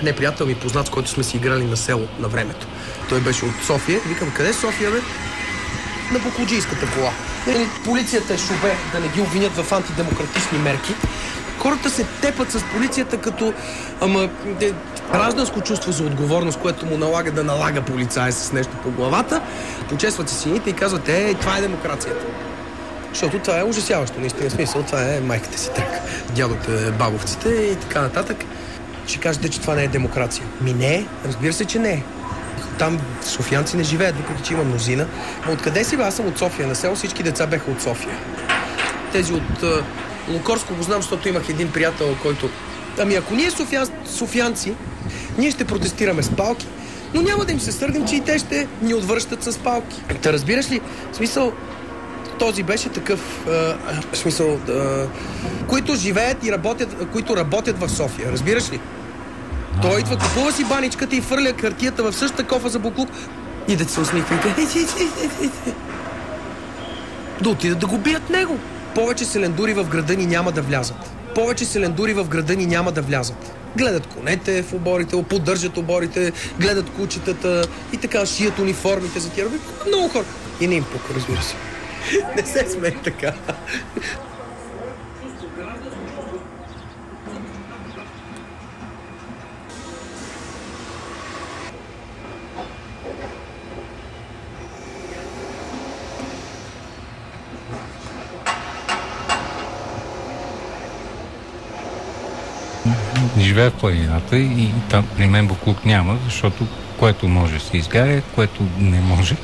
Не приятел ми, познат, с който сме си играли на село на времето. Той беше от София. Викам, къде е София, бе? На Букуджийската кола. Полицията е шубе, да не ги обвинят в антидемократични мерки. Хората се тепат с полицията като гражданско чувство за отговорност, което му налага да налага полицая с нещо по главата. Почесват си сините и казват, това е демокрацията. Защото това е ужасяващо, наистина смисъл. Това е майката си трак, дядовете, бабовците и така нататък. Ще кажете, че това не е демокрация. Не, разбира се, че не е. Там софиянци не живеят, въпреки че има мнозина. Откъде си бе? Аз съм от София. На село всички деца беха от София. Тези от Лукорско го знам, защото имах един приятел, който... Ако ние софиянци, ние ще протестираме с палки, но няма да им се сърдим, че и те ще ни отвръщат с палки. Та разбираш ли? В смисъл, този беше такъв, които живеят и работят, които работят в София. Разбираш ли? Той идва, купува си баничката и фърля хартията в същата кофа за буклук и да се усмихвайте. Да отидат да го бият него. Повече селендури в града ни няма да влязат. Повече селендури в града ни няма да влязат. Гледат конете в оборите, поддържат оборите, гледат кучетата и така шият униформите за тия. Много хора. И не им пука, разбира се. Не се смей така. Живея в планината и там при мен буклук няма, защото което може се изгаря, което не може